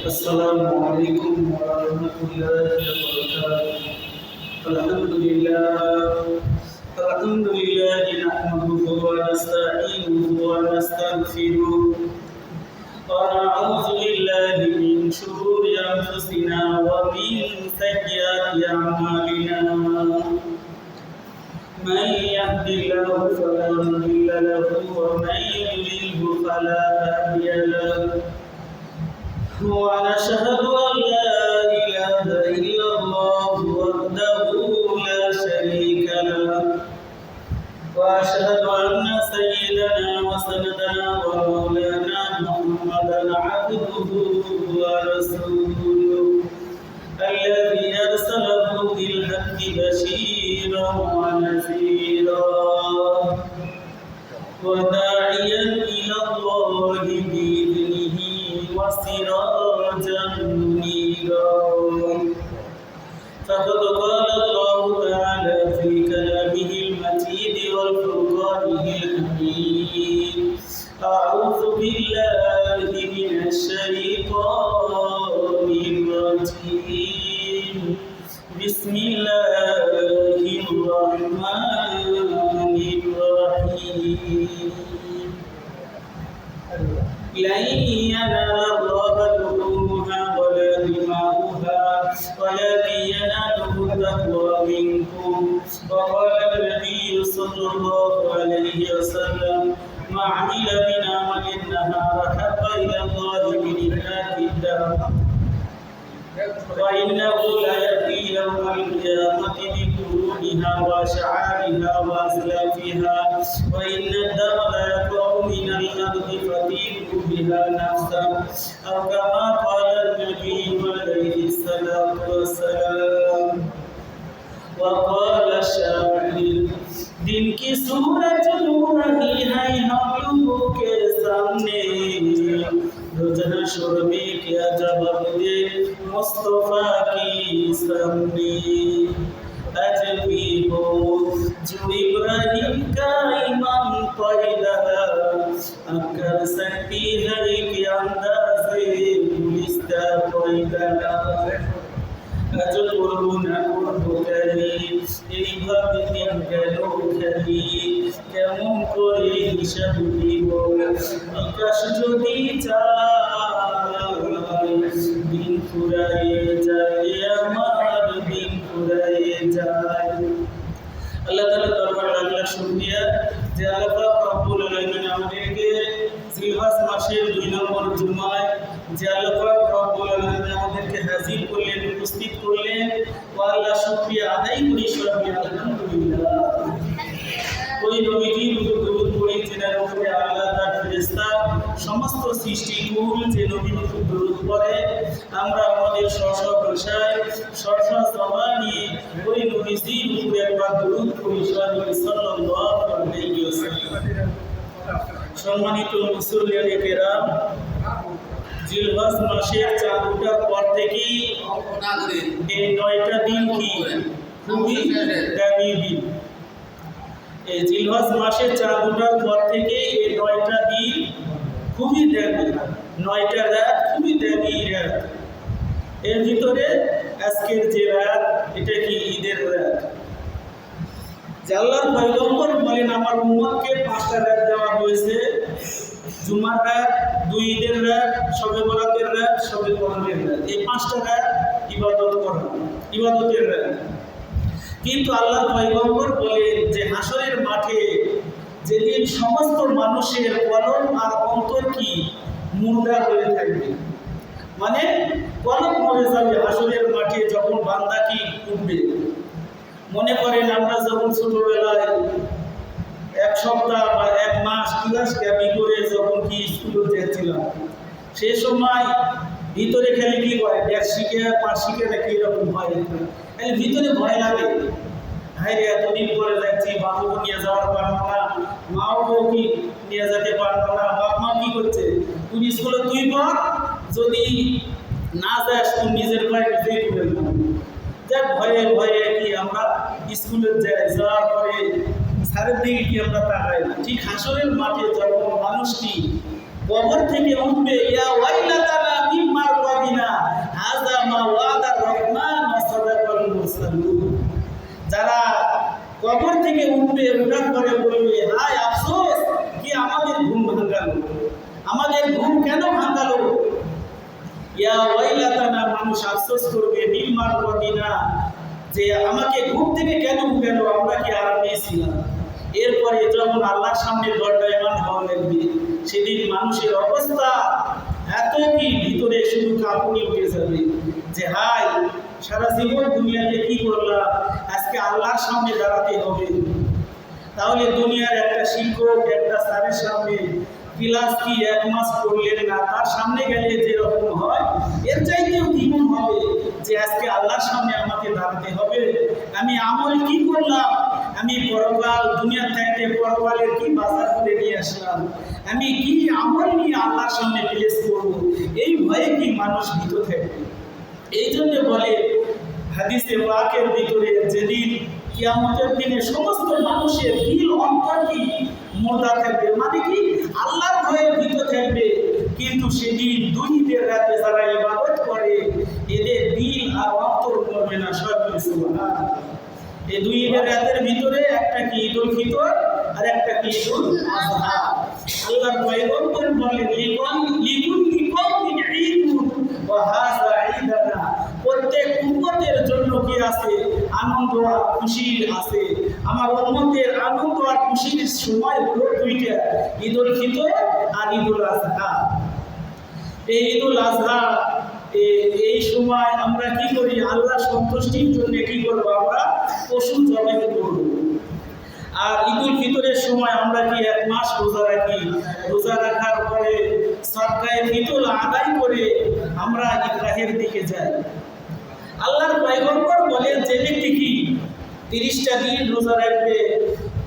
السلام عليكم ورحمة الله وبركاته. الحمد لله نحمده ونستعينه ونستغفره ونعوذ بالله من شرور أنفسنا ومن سيئات أعمالنا. من يهد الله فلا مضل له ومن يضلل فلا هادي له. ونشهد أن لا إله إلا الله وحده لا شريك له وأشهد أن سيدنا وسندنا ومولانا محمدا عبده ورسوله الذي أرسله بالحق بشيرا ونذيرا وداعيا إلى الله بإذنه وسراجا منيرا. فقد قال الله تعالى في كلامه المجيد والفرقانه الحميد: أعوذ بالله من الشيطان الرجيم. بسم الله الرحمن الرحيم. لن ينال الله لحومها ولا دماؤها ولكن يناله التقوى منكم. وقال النبي صلى الله عليه وسلم: ما عمل من عمل النهار حق إلى الله من إهلاك الدهر وإنه ليأتي يوم القيامة بقرونها وأشعارها وأسلافها وإن الدم ليقع من الأرض فتيك بها نفسا أو كما قال النبي عليه الصلاة والسلام. وقال الشاعر: दिन की सूरज रही है हम लोगों के सामने, रोज़ाना शोर में क्या जवाब दे मुस्तफा की सामने. आज भी हो जो इब्राहिम का ईमान पैदा अब कर सकती है कि अंदाज़े गुलिस्ता पैदा. আজ করবো না করবো খালি এইভাবে দিন গেল খালি, কেমন করে হিসাব দিব আকাশ যদি চায় দিন ফুরাইয়ে যায় আমার দিন ফুরাইয়ে যায়. আল্লাহ তাআলা দরবারে লাখ লাখ শুকরিয়া যে আল্লাহ পাক রব্বুল আলামিন আমাদেরকে জিলহজ মাসের 2 নম্বর জুমায় যে আল্লাহ পাক রব্বুল আলামিন আমাদেরকে হাজির করলেন, উপস্থিত করলেন. ও আল্লাহ শুকরিয়া আদায় করি সবাই আলহামদুলিল্লাহ. ওই নবীজির উপর দরুদ পড়ি যেনার উপরে আল্লাহ তার ফেরেশতা সমস্ত সৃষ্টিকুল যে নবীর উপর দরুদ পড়ে, আমরা আমাদের স্ব ভাষায় স্ব জবান নিয়ে ওই নবীজির উপরে একবার দরুদ পড়ি সাল্লাল্লাহু আলাইহি ওয়াসাল্লাম. সম্মানিত মুসল্লিয়ানে কেরাম, জিলহজ মাসের চাঁদ ওঠার পর থেকেই এই 9টা দিন কি খুবই দামি দিন. এই জিলহজ মাসের চাঁদ ওঠার পর থেকে এই 9টা দিন খুবই দামি, 9টা রাত খুবই দামি রাত. এর ভিতরে আজকের যে রাত এটা কি ঈদের রাত. আল্লাহর পয়গম্বর বলেন আমার উম্মতকে 5টা রাত দেওয়া হয়েছে: জুমার রাত, 2 ঈদের রাত, শবে বরাতের রাত, শবে কদরের রাত. এই 5টা রাত ইবাদত করা, ইবাদতের রাত. কিন্তু আল্লাহর পয়গম্বর বলেন যে হাসরের মাঠে যেদিন সমস্ত মানুষের কলব আর অন্তর কি মুর্দা হয়ে থাকবে, মানে কলব মরে যাবে হাসরের মাঠে যখন বান্দা কি উঠবে. মনে করেন আমরা যখন ছোটবেলায় 1 সপ্তাহ বা 1 মাস ক্লাস ক্যাপি করে যখন কি স্কুলে যেছিলাম, সেই সময় ভিতরে খেলে কি হয়, 1 শিখে 5 শিখে নাকি এরকম হয়, তাহলে ভিতরে ভয় লাগে. হায় রে, এতদিন পরে যাচ্ছি, বাবুকে নিয়ে যাওয়ার পারবো না, মাও কি নিয়ে যেতে পারবো না. বাপ মা কি করছে, তুই স্কুলে তুই পড়, যদি না যাস তুই নিজের পায়ে নিজেই করে নেব. যাক ভয়ে ভয়ে কি আমরা স্কুলে যাওয়ার পরে স্যারের দিকে কি আমরা তাকাই না. ঠিক হাসরের মাঠে যখন মানুষটি কবর থেকে উঠবে, ইয়া ওয়াইলাতানা মিম্মা কবর থেকে উঠবে, উঠার পরে বলবে হায় আফসোস, কি আমাদের ঘুম ভাঙালো, আমাদের ঘুম কেন ভাঙালো। ইয়া ওয়াইলাতানা, মানুষ আফসোস করবে বিমার মদিনা, যে আমাকে ঘুম থেকে কেন উঠালো, আমরা কি আরামে ছিলাম। এরপরে যখন আল্লাহর সামনে দণ্ডায়মান হওয়া লাগবে, সেদিন মানুষের অবস্থা এত কি, ভিতরে শুধু কাঁপুনি উঠে যাবে যে হায় সারা জীবন দুনিয়াতে কি করলাম, আজকে আল্লাহর সামনে দাঁড়াতে হবে। তাহলে দুনিয়ার একটা শিক্ষক একটা স্যারের সামনে ক্লাস কি 1 মাস পড়লেন না, তার সামনে গেলে যেরকম হয়, এর চাইতেও দ্বিগুণ হবে যে আজকে আল্লাহর সামনে আমাকে দাঁড়াতে হবে। আমি আমল কি করলাম, আমি পরকাল দুনিয়া থেকে পরকালের কি বাজার করে নিয়ে আসলাম, আমি কি আমল নিয়ে আল্লাহর সামনে প্লেস করবো, এই ভয়ে কি মানুষ ভীত থাকবে। এই জন্য বলে হাদিসে পাকের ভিতরে, যেদিন কিয়ামতের দিনে সমস্ত মানুষের দিল অন্তর কি মোর্দা থাকবে, মানে কি আল্লাহর ভয়ে ভীত থাকবে, কিন্তু সেদিন দুই ঈদের রাতে যারা ইবাদত করে এদের দিল আর অন্তর করবে না। সব সুবহানাল্লাহ। এই দুই ঈদের রাতের ভিতরে একটা কি ঈদুল ফিতর আর একটা কি ঈদুল আযহা। আল্লাহর পয়গম্বর বলেন লিকুল্লি কওমিন ঈদুন ওয়া হাযা ঈদানা, প্রত্যেক উম্মতের জন্য কি আছে, আনন্দ আর খুশি আছে। আমার উম্মতের আনন্দ আর খুশির সময় হলো দুইটা, ঈদুল ফিতর আর ঈদুল আযহা। এই ঈদুল আযহা এই সময় আমরা কি করি, আল্লাহ সন্তুষ্টির জন্য কি করব, আমরা পশু জবাই করব। আর ঈদুল ফিতরের সময় আমরা কি 1 মাস রোজা রাখি, রোজা রাখার পরে সদকায়ে ফিতর আদায় করে আমরা ঈদগাহের দিকে যাই। আল্লাহর পয়গম্বর বলেন যে ব্যক্তি কি 30টা দিন রোজা রাখবে,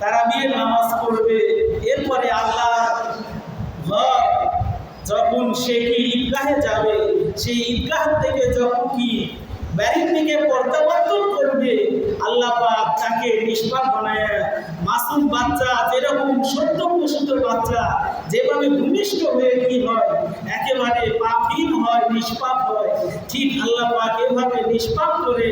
তারাবির নামাজ পড়বে, এরপরে আল্লাহ ঘর যখন সে কি ঈদগাহে যাবে, সেই ঈদগাহ থেকে যখন কি বাড়ির দিকে প্রত্যাবর্তন করবে, আল্লাহ পাক তাকে নিষ্পাপ বানায়, মাসুম বাচ্চা যেরকম সদ্যপ্রসূত বাচ্চা যেভাবে ভূমিষ্ঠ হয়ে কি হয়, একেবারে পাপহীন হয়, নিষ্পাপ হয়, ঠিক আল্লাহ পাক এভাবে নিষ্পাপ করে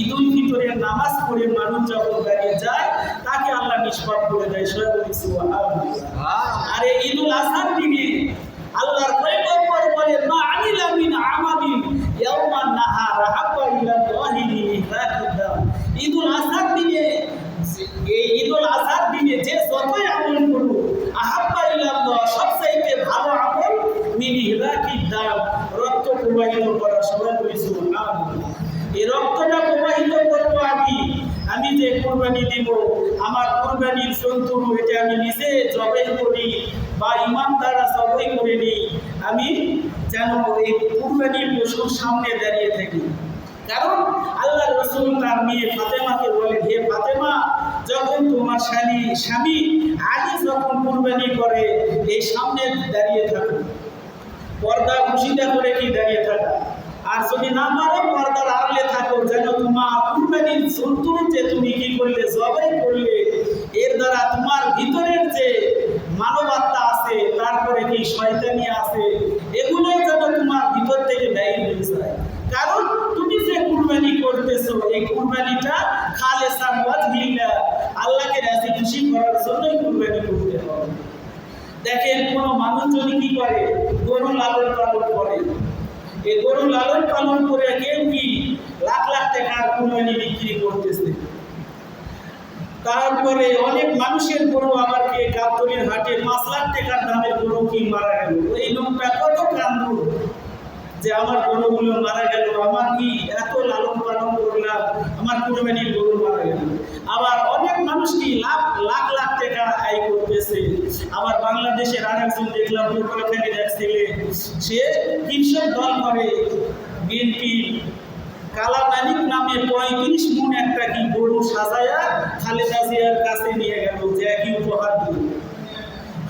ঈদুল ফিতরের নামাজ পড়ে মানুষ যখন দাঁড়িয়ে যায়, তাকে আল্লাহ নিষ্পাপ করে দেয়। আর এই ঈদুল আযহার দিনে আল্লাহর পয়গম্বর বলেন মা আমিলা মিন আমালিন ইয়াওমান নাহার হাব্বা ইলাল্লাহি মিন ইহরাকিদাম। ঈদুল আযহার দিনে, এই ঈদুল আযহার দিনে যে যতই আমল করব, আহাব্বা ইলাল্লাহ সবচাইতে ভালো আমল মিন ইহরাকিদাম, রক্ত প্রবাহিত করা। সবাই বলি সুবহানাল্লাহ। এই রক্তটা প্রবাহিত করব আমি যে কুরবানি দিব, আমার কুরবানির জন্তু এটা আমি নিজে জবাই করি বা ইমানদাররা জবাই করে নিই, আমি যেন এই কুরবানির পশুর সামনে দাঁড়িয়ে থাকি। কারণ আল্লাহ রাসূল তার মেয়ে ফাতেমাকে বলেন, হে ফাতেমা, যখন তোমার স্বামী আলী যখন কুরবানি করে, এই সামনে দাঁড়িয়ে থাকো, পর্দা খুশিটা করে কি দাঁড়িয়ে থাকা, আর যদি না পারো পর্দার আড়ালে থাকো, যেন তোমার কুরবানির জন্তু যে তুমি কি করলে, জবাই করলে, এর দ্বারা তোমার ভিতরের যে মানবাত্মা আছে, তারপরে কি শয়তানি আছে, এগুলো যেন তোমার ভিতর থেকে বাইরে হয়ে যায়। কারণ তুমি যে কুরবানি করতেছো, এই কুরবানিটা খালেসান ওয়াজহিল্লাহ, আল্লাহকে রাজি খুশি করার জন্যই কুরবানি করতে হবে। দেখেন কোনো মানুষ যদি কি করে, গরু লালন পালন করে, এই গরু লালন পালন করে কেউ কি লাখ লাখ টাকার কুরবানি বিক্রি করতেছে, তারপরে অনেক মানুষের গরু আবার কে গাবতলীর হাটে 5 লাখ টাকার দামের গরু কি মারা গেল। এই লোকটা কত কান্দ যে আমার গরুগুলো মারা গেল, আমার কি এত লালন পালন করলাম, আমার কুরবানির গরু মারা গেল। আবার অনেক মানুষ কি লাখ লাখ টাকা আয় করতেছে। আবার বাংলাদেশের আরেকজন দেখলাম, পটুয়াখালী দেখছিলে, সে কৃষক দল করে, বিএনপি কালা মালিক নামে 35 মণ একটা কি গরু সাজায়া খালেদা জিয়ার কাছে নিয়ে গেল, যে কি উপহার দিল।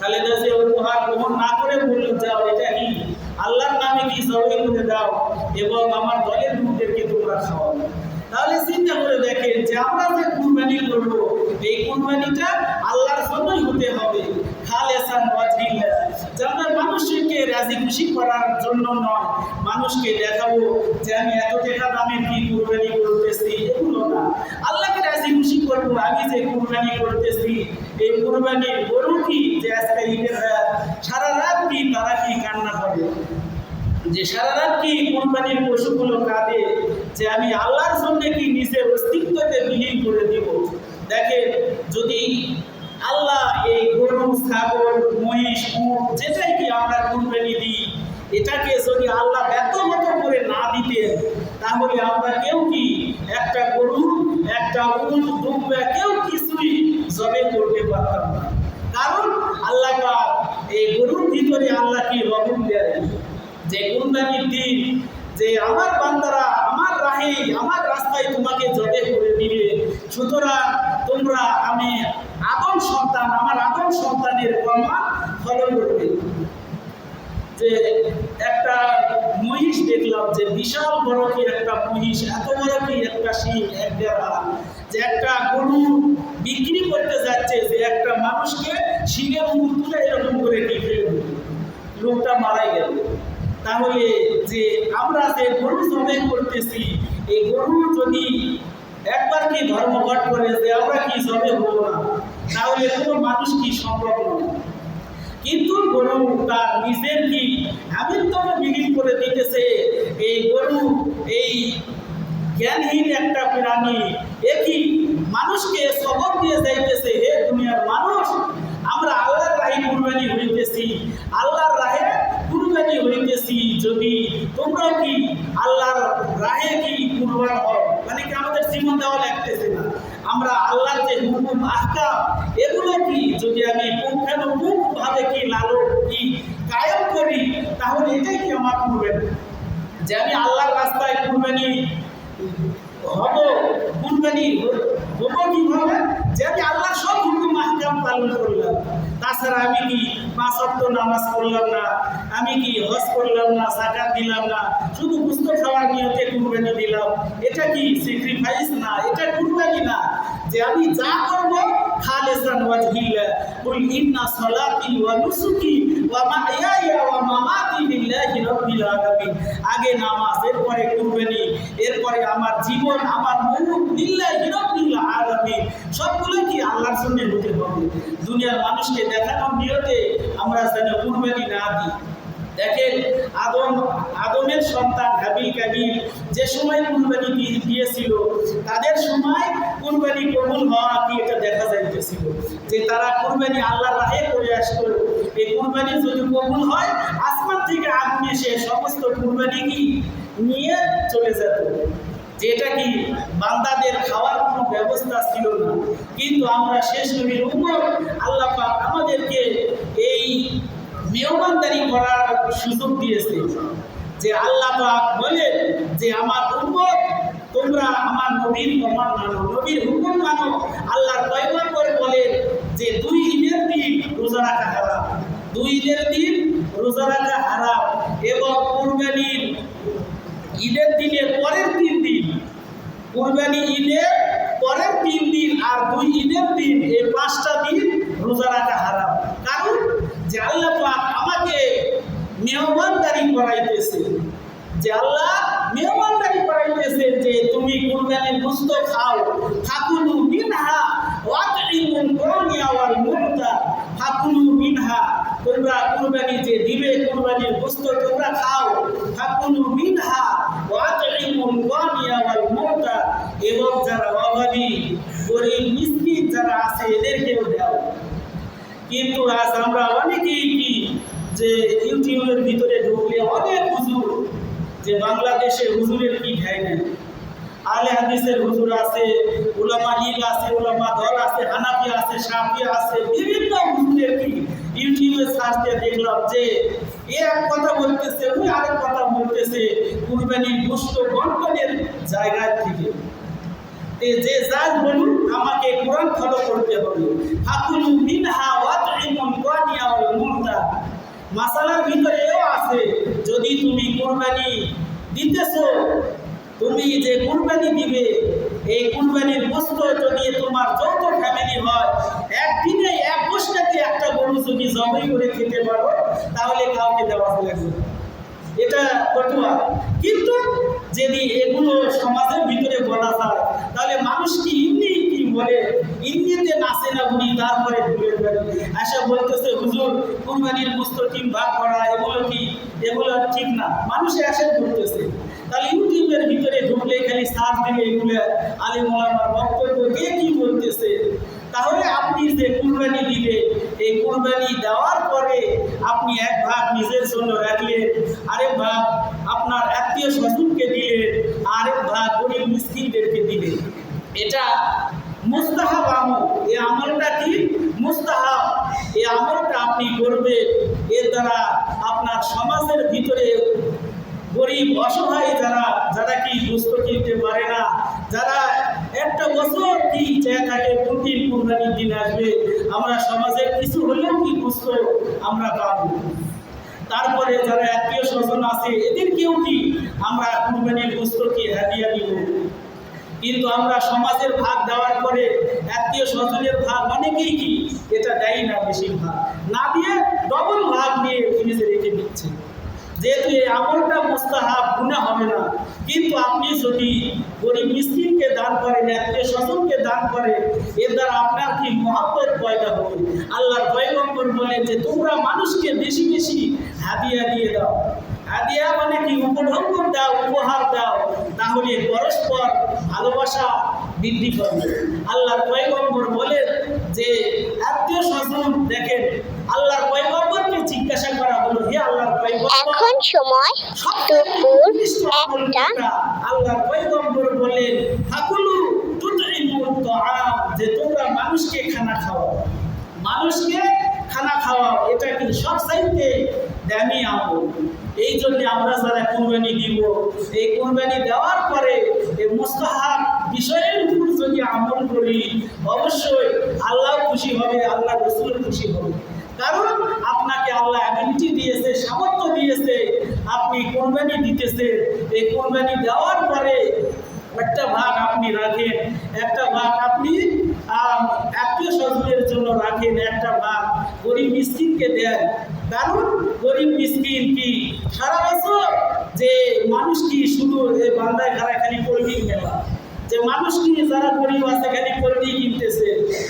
খালেদা জিয়া উপহার গ্রহণ না করে বলল, যাও এটা কি আল্লাহর নামে কি জবাই করে দাও এবং আমার দলের লোকদেরকে তোমরা খাওয়াও। তাহলে চিন্তা করে দেখেন যে আমরা যে কুরবানি করবো, এই কুরবানিটা আল্লাহর জন্যই হতে হবে, খালেসান ওয়াজহিল্লাহ, যেন মানুষকে রাজি খুশি করার জন্য নয়, মানুষকে দেখাবো যে আমি এত টাকা দামে কি কুরবানি করতেছি, এগুলো না, আল্লাহকে হাসি খুশি করবো, আমি যে কুরবানি করতেছি এই কুরবানির গরু কি যে আজকে ঈদের রাত সারা রাত কি তারা কি কান্না করে, যে সারা রাত কি কুরবানির পশুগুলো কাঁদে যে আমি আল্লাহর জন্য কি নিজের অস্তিত্বকে বিলীন করে দিব। দেখেন, যদি আল্লাহ এই গরু, ছাগল, মহিষ, উট যেটাই কি আমরা কুরবানি দিই, এটাকে যদি আল্লাহ ব্যক্তগত করে না দিতেন, তাহলে আমরা কেউ কি একটা গরু, একটা উট, দুম্বা কেউ কিছুই জবে করতে পারতাম না। কারণ আল্লাহ পাক এই গরুর ভিতরে আল্লাহ কি রকম দেয় যে কুরবানির দিন যে আমার বান্দারা আমার রাহে আমার রাস্তায় তোমাকে জবে করে দিবে, সুতরাং তোমরা আমি আদম সন্তান, আমার আদম সন্তানের প্রমাণ ফলো করবে। যে একটা মহিষ দেখলাম, যে বিশাল বড় কি একটা মহিষ, এত বড় কি একটা শিং, এক দেড়, যে একটা গরু বিক্রি করতে যাচ্ছে, যে একটা মানুষকে শিঙের মুখ তুলে এরকম করে কি ফেলবে, লোকটা মারা গেল। তাহলে যে আমরা যে গরু জবাই করতেছি, এই গরু যদি একবার কি ধর্মঘট করে যে আমরা কি জবে হবো না, তাহলে কোনো মানুষ কি সম্ভব নয়। কিন্তু গরু তার নিজের কি আমিত্বকে বিলীন করে দিতেছে। এই গরু এই জ্ঞানহীন একটা প্রাণী একই মানুষকে সবক দিয়ে যাইতেছে, হে দুনিয়ার মানুষ, আমরা আল্লাহর রাহে কুরবানি হইতেছি, আল্লাহর রাহে কুরবানি হইতেছি, যদি তোমরা কি আল্লাহর রাহে কি কুরবান হও, মানে কি আমাদের জীবন দেওয়া লাগতেছে না, আমরা আল্লাহর যে হুকুম আহকাম এগুলো কি যদি আমি পুঙ্খানুপুঙ্খভাবে কি লালন কি কায়েম করি, তাহলে এটাই কি আমার কুরবানি, যে আমি আল্লাহর রাস্তায় কুরবানি হব। কুরবানি হবো কিভাবে, যে আমি আল্লাহর সব হুকুম আহকাম পালন করলাম। তাছাড়া আমি কি 5 ওয়াক্ত নামাজ পড়লাম না, আমি কি হজ করলাম না, যাকাত দিলাম না, শুধু গোশত খাওয়ার নিয়তে কুরবানি দিলাম, এটা কি স্যাক্রিফাইস না, এটা কুরবানি না। যে আমি যা করব খালিসান ওয়াজহিল্লাহ, কুল ইন্না সালাতি ওয়া নুসুকি ওয়া মাহইয়ায়া ওয়া মামাতি লিল্লাহি রাব্বিল আলামিন। আগে নামাজ, এরপরে কুরবানি, এরপরে আমার জীবন, আমার মুখ লিল্লাহি রাব্বিল আলামিন, সবগুলো কি আল্লাহর জন্য হতে হবে। দুনিয়ার মানুষকে দেখানোর নিয়তে আমরা যেন কুরবানি না দিই। দেখেন, আদমের সন্তান হাবিল কাবিল যে সময় কুরবানি দিয়েছিল, তাদের সময় কুরবানি কবুল হওয়া কি এটা দেখা যাইতেছিল, যে তারা কুরবানি আল্লাহর রাহে করে আসতো। এই কুরবানি যদি কবুল হয়, আসমান থেকে আগুন এসে সমস্ত কুরবানি কি নিয়ে চলে যেত, যেটা কি বান্দাদের খাওয়ার কোনো ব্যবস্থা ছিল না। কিন্তু আমরা শেষ নবীর উম্মত, আল্লাহ পাক আমাদেরকে এই মেহমানদারি করার সুযোগ দিয়েছে। যে আল্লাহ পাক বলে যে আমার উম্মত তোমরা আমার নবীর প্রমাণ মানো, নবীর হুকুম মানো। আল্লাহর পয়গম্বর বলে যে 2 ঈদের দিন রোজা রাখা হারাম, 2 ঈদের দিন রোজা রাখা হারাম, এবং কুরবানির ঈদের দিনের পরের 3 দিন, কুরবানি ঈদের পরের 3 দিন আর 2 ঈদের দিন, এই 5টা দিন রোজা রাখা হারাম। কারণ যে আল্লাহ পাক আমাকে মেহমানদারি করাইতেছে, যে আল্লাহ মেহমানদারি করাইতেছে যে তুমি কুরবানির গোশত খাও, ফাকুলু মিনহা ওয়াতইমুল গানিয়া ওয়াল মুহতা, ফাকুলু মিনহা, তোমরা কুরবানি যে দিবে কুরবানির গোশত তোমরা খাও, ফাকুলু মিনহা ওয়াতইমুল গানিয়া ওয়াল মুহতা, এবং যারা অভাবী গরিব মিসকিন যারা আছে এদেরকেও দাও। কিন্তু আজ আমরা অনেকেই কি যে ইউটিউবের ভিতরে ঢুকলে অনেক হুজুর, যে বাংলাদেশে হুজুরের কি ঠাই নেই, আলে হাদিসের হুজুর আছে, উলামা লীগ আছে, উলামা দল আছে, হানাফি আছে, শাফি আছে, বিভিন্ন হুজুরের কি ইউটিউবে সার্চ দিয়ে দেখলাম যে এক কথা বলতেছে, ওই আরেক কথা বলতেছে কুরবানির গোশত বন্টনের জায়গা থেকে। যে যাই বলুন আমাকে কোরআন ফলো করতে হবে। ফাকুলু মিনহা ওয়াতইমুল গানিয়া ওয়াল মুহতা, মাসালার ভিতরে এও আছে, যদি তুমি কুরবানি দিতেছো, তুমি যে কুরবানি দিবে এই কুরবানির গোশত যদি তোমার যৌথ ফ্যামিলি হয়, একদিনে এক গোশতে একটা গরু যদি জবাই করে খেতে পারো, তাহলে কাউকে দেওয়া লাগবে, এটা ফতোয়া। কিন্তু যদি এগুলো সমাজের ভিতরে বলা যায়, তাহলে মানুষ কি এমনি কি বলে ইন্ডিয়াতে নাচে না উনি, তারপরে ভুলের বাড়ি আসা বলতেছে হুজুর কুরবানির গোশত 3 ভাগ করা এগুলো ঠিক না, মানুষে আসে বলতেছে। তাহলে ইউটিউবের ভিতরে ঢুকলে খালি সার্চ দিলে এগুলো আলেম ওলামার বক্তব্য কে কি বলতেছে। তাহলে আপনি যে কুরবানি দিবে, এই কুরবানি দেওয়ার পরে আপনি 1 ভাগ নিজের জন্য রাখলেন, আরেক ভাগ আপনার আত্মীয় স্বজনকে দিলেন, আরেক ভাগ গরিব মিসকিনদেরকে দিলেন। এটা মুস্তাহাব আমল। এই আমলটা কি মুস্তাহাব, এই আমলটা আপনি করবেন। এর দ্বারা আপনার সমাজের ভিতরে গরিব অসহায় যারা কি গোশত কিনতে পারে না, যারা একটা বছর কি চেয়ে থাকে প্রতি কুরবানির দিন আসবে, আমরা সমাজের কিছু হলেও কি গোশত আমরা পাবো। তারপরে যারা আত্মীয় স্বজন আছে এদেরকেও কি আমরা কুরবানির গোশত কি হাদিয়া দিব। কিন্তু আমরা সমাজের ভাগ দেওয়ার পরে আত্মীয় স্বজনের ভাগ অনেকেই কি এটা দেয় না, বেশিরভাগ না দিয়ে ডবল ভাগ নিয়ে ফ্রিজে রেখে দিচ্ছে। যেহেতু এই আমলটা মুস্তাহাব, গুনাহ হবে না। কিন্তু আপনি যদি গরিব মিসকিনকে দান করেন, আত্মীয় স্বজনকে দান করেন, এর দ্বারা আপনার কি মহব্বত পয়দা হবে। আল্লাহর পয়গম্বর বলেন যে তোমরা মানুষকে বেশি বেশি হাদিয়া দিয়ে দাও। হাদিয়া মানে কি উপঢৌকন দাও, উপহার দাও, তাহলে পরস্পর ভালোবাসা বৃদ্ধি পাবে। আল্লাহর পয়গম্বর বলেন যে আত্মীয় স্বজন দেখেন, আল্লাহর পয়গম্বরকে জিজ্ঞাসা করা হলো, হে আল্লাহর পয়গম্বর এখন সময় দুপুর 1টা। আল্লাহর পয়গম্বর বলেন ফাকুলু তুতইমুত তাআম, যে তোমরা মানুষকে খানা খাওয়াও, মানুষকে খানা খাওয়াও। এটা কি সবচাইতে দামি আমল। এই জন্য আমরা যারা কুরবানি দিব, এই কুরবানি দেওয়ার পরে এই মুস্তাহাব বিষয়ের উপর যদি আমল করি, অবশ্যই আল্লাহ খুশি হবে, আল্লাহ রাসূল খুশি হবে। কারণ আপনাকে আল্লাহ অ্যাবিলিটি দিয়েছে, সামর্থ্য দিয়েছে, আপনি কুরবানি দিতেছেন। এই কুরবানি দেওয়ার পরে একটা ভাগ আপনি রাখেন, একটা ভাগ আপনি আত্মীয় স্বজনের জন্য রাখেন, একটা ভাগ গরিব মিসকিনকে দেন। কারণ গরিব মিসকিন কি সারা বছর যে মানুষ কি শুধু বান্দায় ঘাড়া খালি পোল্ট্রি মেলা, যে মানুষ কি যারা গরিব আছে খালি পোল্ট্রি কিনতেছে,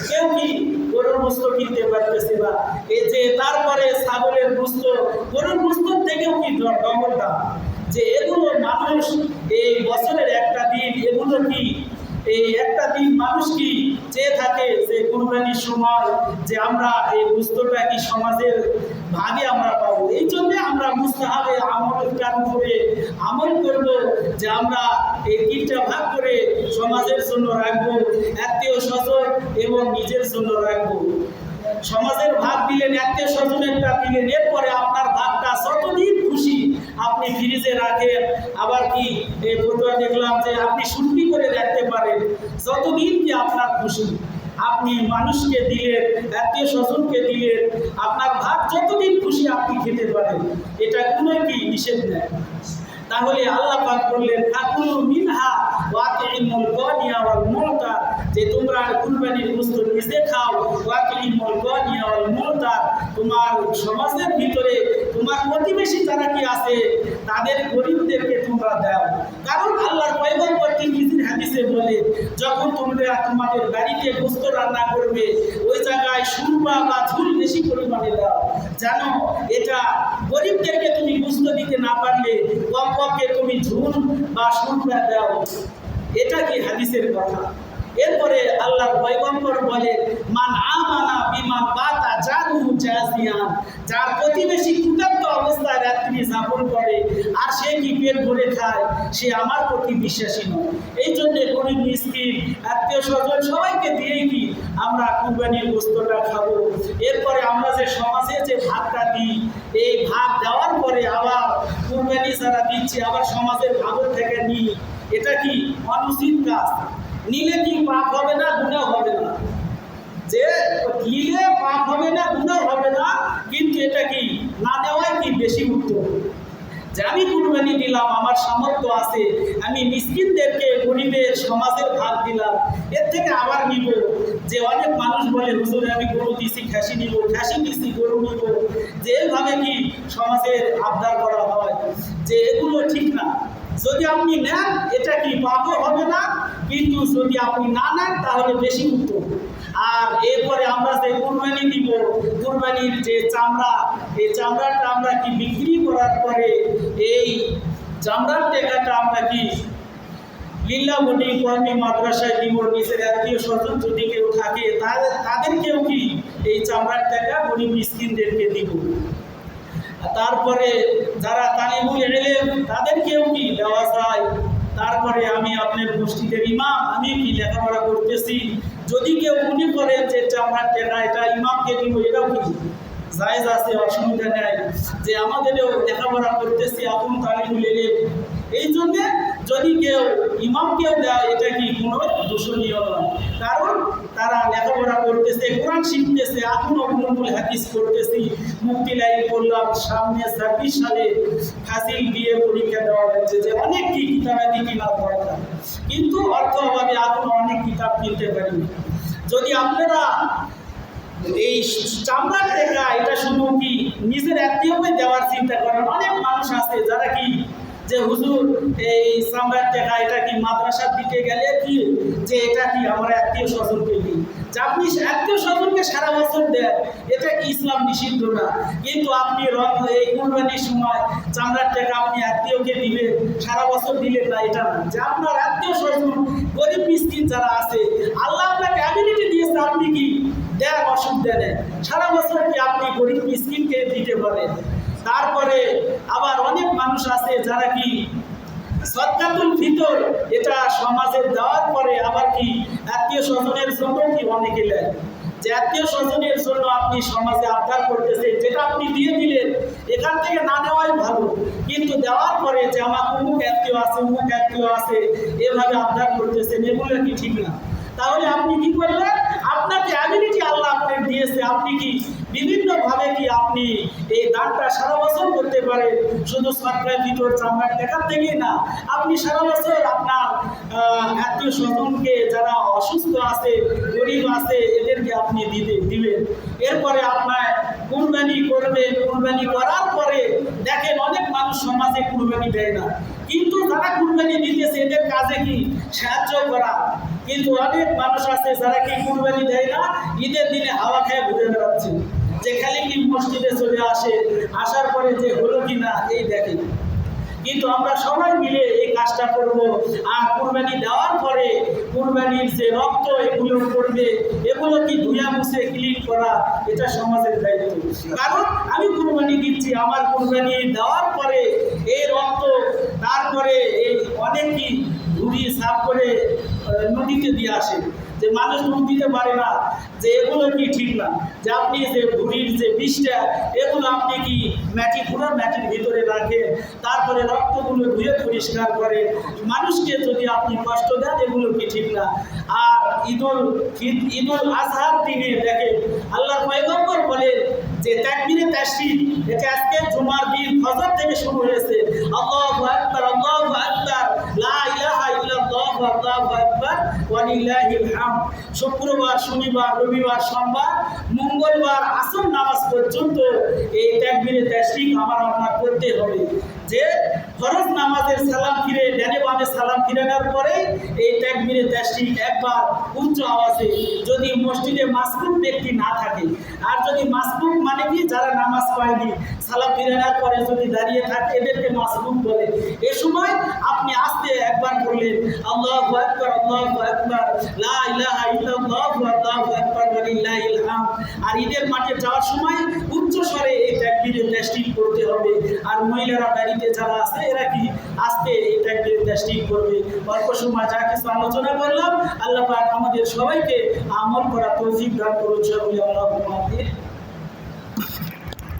কেউ কি গরুর গোশত কিনতে পারতেছে না। এই যে তারপরে ছাগলের গোশত, গরুর গোশত থেকেও কি ডবল দাম। যে এগুলো মানুষ এই বছরের একটা দিন, এগুলো কি এই একটা দিন মানুষ কি চেয়ে থাকে যে কুরবানির সময় যে আমরা এই গোশতটা কি সমাজের ভাগে আমরা পাবো। এই জন্যে আমরা মুস্তাহাবে আমলটার উপরে আমল করব, যে আমরা এই 3টা ভাগ করে সমাজের জন্য রাখবো, আত্মীয় স্বজন এবং নিজের জন্য রাখবো। সমাজের ভাগ দিলেন, আত্মীয় স্বজনেরটা দিলেন, এরপরে আপনার ভাগটা যতদিন খুশি আপনি ফ্রিজে রাখেন। আবার কি এই ফটোয়া দেখলাম যে আপনি শুদ্ধি করে রাখতে পারেন, যতদিন কি আপনার খুশি আপনি মানুষকে দিলেন, আত্মীয় স্বজনকে দিলেন, আপনার ভাগ যতদিন খুশি আপনি খেতে পারেন, এটা কোনো কি নিষেধ নেই। তাহলে আল্লাহ পাক বললেন ফাকুলু মিনহা ওয়াতিমুল গানিয়া ওয়াল মুতার, যে তোমরা কুরবানির গোশত নিজে খাও, ওয়াতিমুল গানিয়া ওয়াল মুতার, তোমার সমাজের ভিতরে তোমার প্রতিবেশী যারা কি আছে তাদের গরিবদেরকে তোমরা দাও। কারণ আল্লাহর পয়গম্বর তিরমিজির হাদিসে বলে যখন তোমরা তোমাদের বাড়িতে গোশত রান্না করবে, ওই জায়গায় সুরমা বা ঝুল বেশি পরিমাণে দাও। জানো এটা গরিবদেরকে তুমি গোশত দিতে না পারলে কমপক্ষে তুমি ঝুল বা সুরমা দাও। এটা কি হাদিসের কথা। এরপরে আল্লাহর পয়গম্বর বলে মান আমানা বিমা বাতা জারুহু জাজিয়ান, যার প্রতিবেশী ক্ষুধার্ত অবস্থায় রাত্রি যাপন করে আর সে কি পেট ভরে খায়, সে আমার প্রতি বিশ্বাসী নয়। এই জন্য গরিব মিসকিন আত্মীয় স্বজন সবাইকে দিয়েই কি আমরা কুরবানির গোশতটা খাবো। এরপরে আমরা যে সমাজে যে ভাগটা দিই, এই ভাগ দেওয়ার পরে আবার কুরবানি যারা দিচ্ছে আবার সমাজের ভাগের থেকে নিই, এটা কি অনুচিত কাজ। নিলে কি পাপ হবে না, গুনাহ হবে না। যে নিলে পাপ হবে না, গুনাহ হবে না, কিন্তু এটা কি না নেওয়াই কি বেশি উত্তম। যে আমি কুরবানি দিলাম, আমার সামর্থ্য আছে, আমি মিসকিনদেরকে গরিবের সমাজের ভাগ দিলাম, এর থেকে আবার নিব। যে অনেক মানুষ বলে হুজুর আমি গরু দিছি, খাসি নিব, খাসি দিছি, গরু নিব, যে এভাবে কি সমাজের আবদার করা হয়, যে এগুলো ঠিক না। যদি আপনি নেন এটা কি পাপও হবে না, কিন্তু যদি আপনি না নেন তাহলে বেশি উত্তম। আর এরপরে আমরা যে কুরবানি দিব, কুরবানির যে চামড়া, এই চামড়াটা আমরা কি বিক্রি করার পরে এই চামড়ার টাকাটা আমরা কি লিল্লাহ বডি কর্মী মাদ্রাসায় দিব, নিজের আত্মীয় স্বজন যদি কেউ থাকে তাদেরকেও কি এই চামড়ার টাকা গরিব মিসকিনদেরকে দিব। তারপরে যারা তালিবুল ইলম তাদেরকেও কি দেওয়া যায়। তারপরে আমি আপনার মসজিদের ইমাম, আমি কি লেখাপড়া করতেছি, যদি কেউ মনে করেন যে চামড়ার টাকা এটা ইমামকে দিব, এটাও কি জায়েজ আছে, অসুবিধা নেই। যে আমাদেরও লেখাপড়া করতেছি আপন তালিবুল ইলম, এই জন্যে যদি কেউ ইমামকেও দেয় এটা কি কোনো দূষণীয় নয়, কারণ তারা লেখাপড়া করতেছে, কোরআন শিখতেছে, এখন অবলম্বন হাদিস করতেছি। মুফতি লাইন করলাম, সামনে 26 সালে ফাজিল বিয়ে পরীক্ষা দেওয়া হচ্ছে, যে অনেক কি কিতাবাদি কিনার দরকার, কিন্তু অর্থ অভাবে এখন অনেক কিতাব কিনতে পারিনি। যদি আপনারা এই চামড়ার টাকা এটা শুধু কি নিজের আত্মীয়কে দেওয়ার চিন্তা করেন, অনেক মানুষ আছে যারা কি যে হুজুর এই চামড়ার টাকা এটা কি মাদ্রাসার দিকে গেলে কি যে এটা কি আমার আত্মীয় স্বজনকে দিই, যে আপনি আত্মীয় স্বজনকে সারা বছর দেন, এটা কি ইসলাম নিষিদ্ধ না, কিন্তু আপনি এই কুরবানির সময় চামড়ার টাকা আপনি আত্মীয়কে দিবেন, সারা বছর দিলেন না, এটা না। যে আপনার আত্মীয় স্বজন গরিব মিসকিন যারা আছে, আল্লাহ আপনাকে অ্যাবিলিটি দিয়েছে, আপনি কি দেন, অসুবিধা নেই, সারা বছর কি আপনি গরিব মিসকিনকে দিতে পারেন। তারপরে আবার অনেক মানুষ আছে যারা কি সদকাতুল ফিতর এটা সমাজে দেওয়ার পরে আবার কি আত্মীয় স্বজনের জন্য কি অনেকে নেয়, যে আত্মীয় স্বজনের জন্য আপনি সমাজে আবদার করতেছেন, যেটা আপনি দিয়ে দিলেন, এখান থেকে না নেওয়াই ভালো, কিন্তু দেওয়ার পরে যে আমার অমুক আত্মীয় আছে, অমুক আত্মীয় আছে, এভাবে আবদার করতেছেন, এগুলো কি ঠিক না। তাহলে আপনি কি করলেন, আপনাকে অ্যাবিলিটি আল্লাহ আপনাকে দিয়েছে, আপনি কি বিভিন্নভাবে কি আপনি এই দানটা সারা বছর করতে পারেন, শুধু সরকারের ভিতর চামড়ার টাকার থেকেই না, আপনি সারা বছর আপনার আত্মীয় স্বজনকে যারা অসুস্থ আছে, গরিব আছে, এদেরকে আপনি দিবেন। এরপরে আপনার কুরবানি করবে, কুরবানি করার পরে দেখেন অনেক মানুষ সমাজে কুরবানি দেয় না, কিন্তু যারা কুরবানি দিতেছে এদের কাজে কি সাহায্য করা, কিন্তু অনেক মানুষ আছে যারা কি কুরবানি দেয় না, ঈদের দিনে হাওয়া খেয়ে ঘুরে বেড়াচ্ছে, যে খালি কি মসজিদে চলে আসে, আসার পরে যে হলো কিনা এই দেখেন। কিন্তু আমরা সবাই মিলে এই কাজটা করব, আর কুরবানি দেওয়ার পরে কুরবানির যে রক্ত এগুলো করবে, এগুলো কি ধুয়া মুছে ক্লিন করা, এটা সমাজের দায়িত্ব। কারণ আমি কুরবানি দিচ্ছি, আমার কুরবানি দেওয়ার পরে এই রক্ত তারপরে এই অনেক কি ধুয়ে সাফ করে নদীতে দিয়ে আসে, যে মানুষ ডুব দিতে পারে না, যে এগুলো কি ঠিক না। যে আপনি যে ভুঁড়ির যে বিষটা, এগুলো আপনি কি পুরো মাটির ভিতরে রাখেন, তারপরে রক্তগুলো ধুয়ে পরিষ্কার করে, মানুষকে যদি আপনি কষ্ট দেন, এগুলো কি ঠিক না। আর ঈদুল আজহার দিনে দেখেন আল্লাহর পয়গম্বর বলেন যে তাকবীরে তাশরীক, এটা আজকে জুমার দিন ফজর থেকে শুরু হয়েছে, আল্লাহু আকবার, আল্লাহু আকবার, লা ইলাহা ইল্লাল্লাহু, আল্লাহু আকবার ওয়া লিল্লাহিল হামদ। শুক্রবার, শনিবার, রবিবার, সোমবার, মঙ্গলবার আসর নামাজ পর্যন্ত এই তাকবীরে তাশরীক আমার আপনার করতে হবে। যে ফরজ নামাজের সালাম ফিরে ডানে বামে সালাম ফিরানোর পরে এই তাকবীরে তাশরীক একবার উচ্চ আওয়াজে, যদি মসজিদে মাসবুক ব্যক্তি না থাকে, আর যদি মাসবুক মানে কি যারা নামাজ পড়েনি সালাম ফিরানোর পরে যদি দাঁড়িয়ে থাকে, এদেরকে মাসবুক বলে। এই সময় আপনি আস্তে একবার বললেন আল্লাহু আকবার, আল্লাহু আকবার, লা ইলাহা ইল্লাল্লাহু, আল্লাহু আকবার ওয়া লিল্লাহিল হামদ। আর ঈদের মাঠে যাওয়ার সময় উচ্চ স্বরে এই তাকবীরে তাশরীক করতে হবে। আর মহিলারা বাড়িতে যারা আছে এরা কি আস্তে এই তাকবীরে তাশরীক করবে। অল্প সময় যা কিছু আলোচনা করলাম, আল্লাহ পাক আমাদের সবাইকে আমল করা তৌফিক দান করুন। সকলে আল্লাহুম্মা আমিন।